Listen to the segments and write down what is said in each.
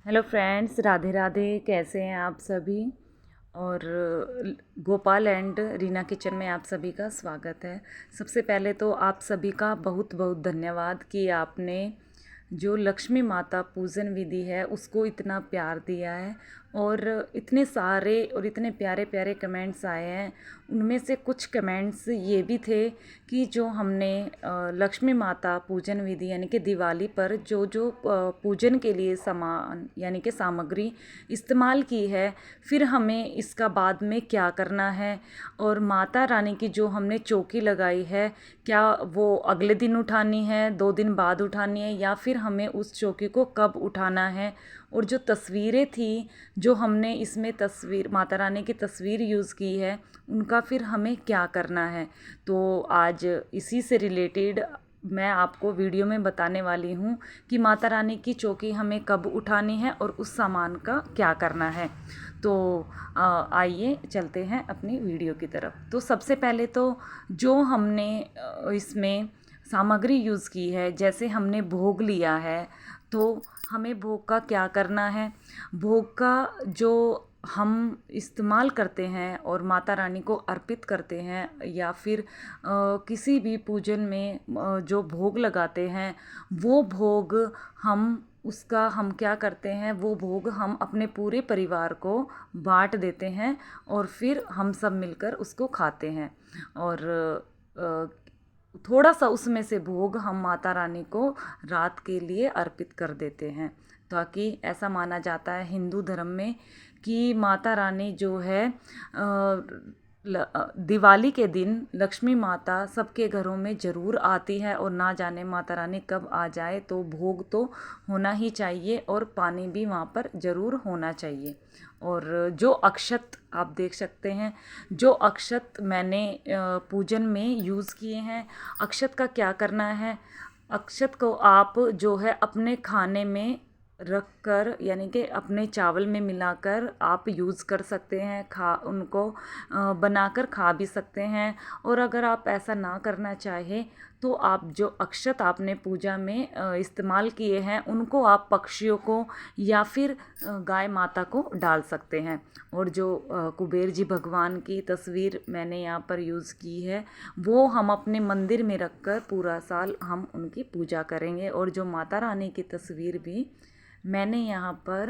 Hello friends, Radhe Radhe. कैसे हैं आप सभी। और गोपाल एंड रीना किचन में आप सभी का स्वागत है। सबसे पहले तो आप सभी का बहुत बहुत धन्यवाद कि आपने जो लक्ष्मी माता पूजन विधि है उसको इतना प्यार दिया है और इतने सारे और इतने प्यारे प्यारे कमेंट्स आए हैं। उनमें से कुछ कमेंट्स ये भी थे कि जो हमने लक्ष्मी माता पूजन विधि यानी कि दिवाली पर जो जो पूजन के लिए सामान यानी कि सामग्री इस्तेमाल की है, फिर हमें इसका बाद में क्या करना है, और माता रानी की जो हमने चौकी लगाई है क्या वो अगले दिन उठानी है, 2 दिन बाद उठानी है, या फिर हमें उस चौकी को कब उठाना है। और जो तस्वीरें थी जो हमने इसमें तस्वीर माता रानी की तस्वीर यूज़ की है उनका फिर हमें क्या करना है। तो आज इसी से रिलेटेड मैं आपको वीडियो में बताने वाली हूँ कि माता रानी की चौकी हमें कब उठानी है और उस सामान का क्या करना है। तो आइए चलते हैं अपनी वीडियो की तरफ। तो सबसे पहले तो जो हमने इसमें सामग्री यूज़ की है, जैसे हमने भोग लिया है तो हमें भोग का क्या करना है। भोग का जो हम इस्तेमाल करते हैं और माता रानी को अर्पित करते हैं या फिर किसी भी पूजन में जो भोग लगाते हैं वो भोग हम क्या करते हैं, वो भोग हम अपने पूरे परिवार को बांट देते हैं और फिर हम सब मिलकर उसको खाते हैं। और थोड़ा सा उसमें से भोग हम माता रानी को रात के लिए अर्पित कर देते हैं, ताकि ऐसा माना जाता है हिंदू धर्म में कि माता रानी जो है दिवाली के दिन लक्ष्मी माता सबके घरों में ज़रूर आती है, और ना जाने माता रानी कब आ जाए, तो भोग तो होना ही चाहिए और पानी भी वहाँ पर ज़रूर होना चाहिए। और जो अक्षत आप देख सकते हैं, जो अक्षत मैंने पूजन में यूज़ किए हैं। अक्षत का क्या करना है, अक्षत को आप जो है अपने खाने में रख कर यानी कि अपने चावल में मिलाकर आप यूज़ कर सकते हैं, उनको बनाकर खा भी सकते हैं। और अगर आप ऐसा ना करना चाहें तो आप जो अक्षत आपने पूजा में इस्तेमाल किए हैं उनको आप पक्षियों को या फिर गाय माता को डाल सकते हैं। और जो कुबेर जी भगवान की तस्वीर मैंने यहाँ पर यूज़ की है वो हम अपने मंदिर में रखकर पूरा साल हम उनकी पूजा करेंगे। और जो माता रानी की तस्वीर भी मैंने यहाँ पर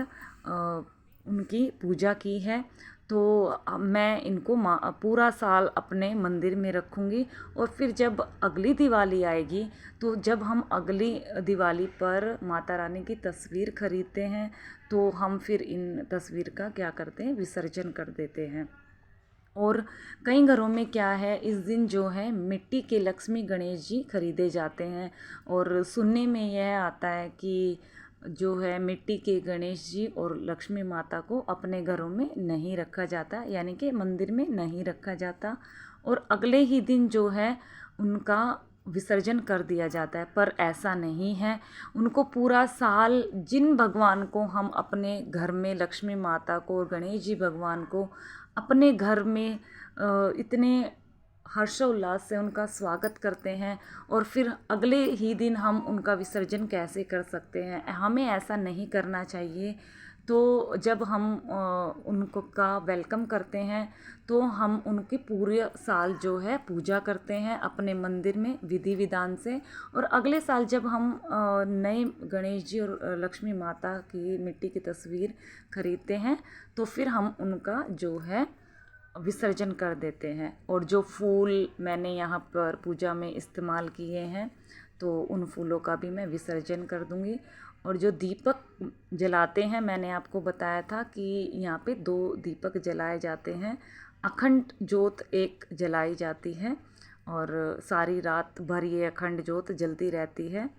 उनकी पूजा की है, तो मैं इनको पूरा साल अपने मंदिर में रखूँगी। और फिर जब अगली दिवाली आएगी तो जब हम अगली दिवाली पर माता रानी की तस्वीर खरीदते हैं तो हम फिर इन तस्वीर का क्या करते हैं, विसर्जन कर देते हैं। और कई घरों में क्या है, इस दिन जो है मिट्टी के लक्ष्मी गणेश जी खरीदे जाते हैं। और सुनने में यह आता है कि जो है मिट्टी के गणेश जी और लक्ष्मी माता को अपने घरों में नहीं रखा जाता, यानी कि मंदिर में नहीं रखा जाता, और अगले ही दिन जो है उनका विसर्जन कर दिया जाता है। पर ऐसा नहीं है, उनको पूरा साल जिन भगवान को हम अपने घर में लक्ष्मी माता को और गणेश जी भगवान को अपने घर में इतने हर्षोल्लास से उनका स्वागत करते हैं और फिर अगले ही दिन हम उनका विसर्जन कैसे कर सकते हैं। हमें ऐसा नहीं करना चाहिए। तो जब हम उनको का वेलकम करते हैं तो हम उनकी पूरे साल जो है पूजा करते हैं अपने मंदिर में विधि विधान से। और अगले साल जब हम नए गणेश जी और लक्ष्मी माता की मिट्टी की तस्वीर खरीदते हैं तो फिर हम उनका जो है विसर्जन कर देते हैं। और जो फूल मैंने यहाँ पर पूजा में इस्तेमाल किए हैं तो उन फूलों का भी मैं विसर्जन कर दूँगी। और जो दीपक जलाते हैं, मैंने आपको बताया था कि यहाँ पे 2 दीपक जलाए जाते हैं। अखंड जोत एक जलाई जाती है और सारी रात भर ये अखंड जोत जलती रहती है।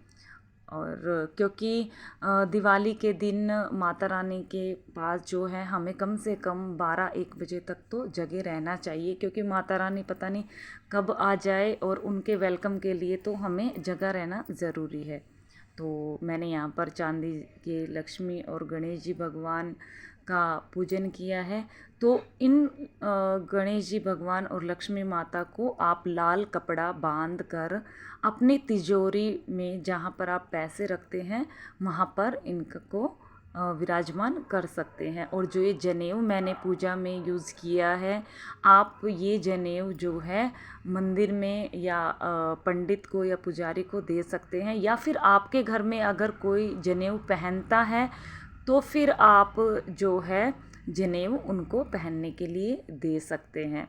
और क्योंकि दिवाली के दिन माता रानी के पास जो है हमें कम से कम 12-1 बजे तक तो जगे रहना चाहिए, क्योंकि माता रानी पता नहीं कब आ जाए, और उनके वेलकम के लिए तो हमें जगा रहना ज़रूरी है। तो मैंने यहाँ पर चांदी के लक्ष्मी और गणेश जी भगवान का पूजन किया है। तो इन गणेश जी भगवान और लक्ष्मी माता को आप लाल कपड़ा बांध कर अपनी तिजोरी में जहाँ पर आप पैसे रखते हैं वहाँ पर इनको विराजमान कर सकते हैं। और जो ये जनेऊ मैंने पूजा में यूज़ किया है, आप ये जनेऊ जो है मंदिर में या पंडित को या पुजारी को दे सकते हैं, या फिर आपके घर में अगर कोई जनेऊ पहनता है तो फिर आप जो है जनेऊ उनको पहनने के लिए दे सकते हैं।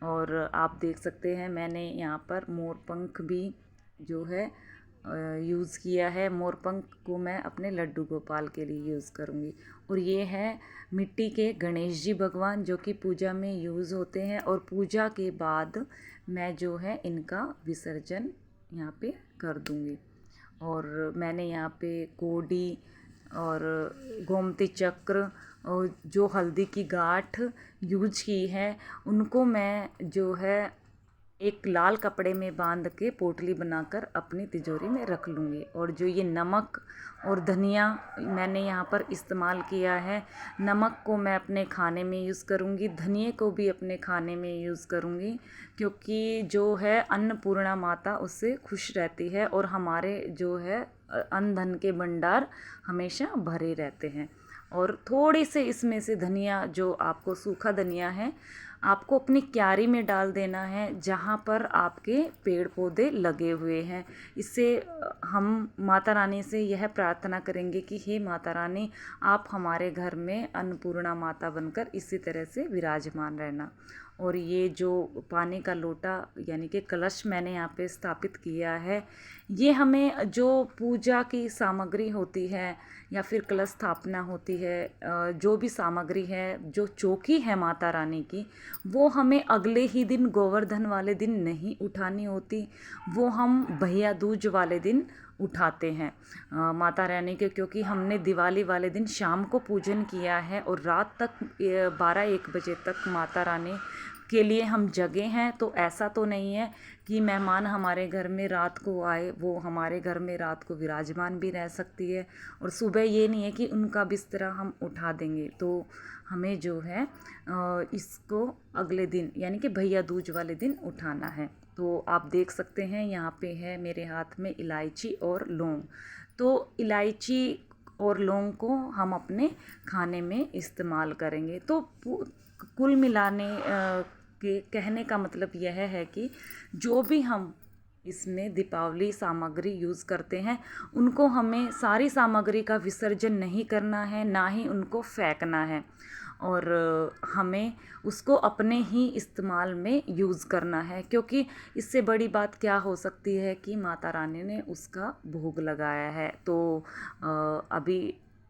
और आप देख सकते हैं मैंने यहाँ पर मोरपंख भी जो है यूज़ किया है। मोरपंख को मैं अपने लड्डू गोपाल के लिए यूज़ करूँगी। और ये है मिट्टी के गणेश जी भगवान जो कि पूजा में यूज़ होते हैं, और पूजा के बाद मैं जो है इनका विसर्जन यहाँ पे कर दूँगी। और मैंने यहाँ पे कोडी और गोमती चक्र और जो हल्दी की गांठ यूज की है, उनको मैं जो है एक लाल कपड़े में बांध के पोटली बनाकर अपनी तिजोरी में रख लूँगी। और जो ये नमक और धनिया मैंने यहाँ पर इस्तेमाल किया है, नमक को मैं अपने खाने में यूज़ करूँगी, धनिए को भी अपने खाने में यूज़ करूँगी, क्योंकि जो है अन्नपूर्णा माता उससे खुश रहती है और हमारे जो है अन्न धन के भंडार हमेशा भरे रहते हैं। और थोड़ी से इसमें से धनिया, जो आपको सूखा धनिया है, आपको अपनी क्यारी में डाल देना है जहाँ पर आपके पेड़ पौधे लगे हुए हैं। इससे हम माता रानी से यह प्रार्थना करेंगे कि हे माता रानी, आप हमारे घर में अन्नपूर्णा माता बनकर इसी तरह से विराजमान रहना। और ये जो पानी का लोटा यानी कि कलश मैंने यहाँ पे स्थापित किया है, ये हमें जो पूजा की सामग्री होती है या फिर कलश स्थापना होती है, जो भी सामग्री है, जो चौकी है माता रानी की, वो हमें अगले ही दिन गोवर्धन वाले दिन नहीं उठानी होती, वो हम भैया दूज वाले दिन उठाते हैं माता रानी के। क्योंकि हमने दिवाली वाले दिन शाम को पूजन किया है और रात तक 12-1 बजे तक माता रानी के लिए हम जगे हैं। तो ऐसा तो नहीं है कि मेहमान हमारे घर में रात को आए, वो हमारे घर में रात को विराजमान भी रह सकती है। और सुबह ये नहीं है कि उनका बिस्तरा हम उठा देंगे, तो हमें जो है इसको अगले दिन यानी कि भैया दूज वाले दिन उठाना है। तो आप देख सकते हैं यहाँ पे है मेरे हाथ में इलायची और लौंग। तो इलायची और लौंग को हम अपने खाने में इस्तेमाल करेंगे। तो कुल मिलाने के कहने का मतलब यह है कि जो भी हम इसमें दीपावली सामग्री यूज़ करते हैं, उनको हमें सारी सामग्री का विसर्जन नहीं करना है, ना ही उनको फेंकना है, और हमें उसको अपने ही इस्तेमाल में यूज़ करना है। क्योंकि इससे बड़ी बात क्या हो सकती है कि माता रानी ने उसका भोग लगाया है। तो अभी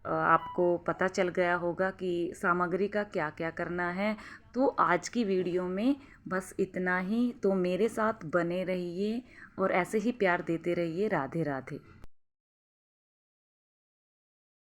आपको पता चल गया होगा कि सामग्री का क्या क्या करना है। तो आज की वीडियो में बस इतना ही। तो मेरे साथ बने रहिए और ऐसे ही प्यार देते रहिए। राधे राधे।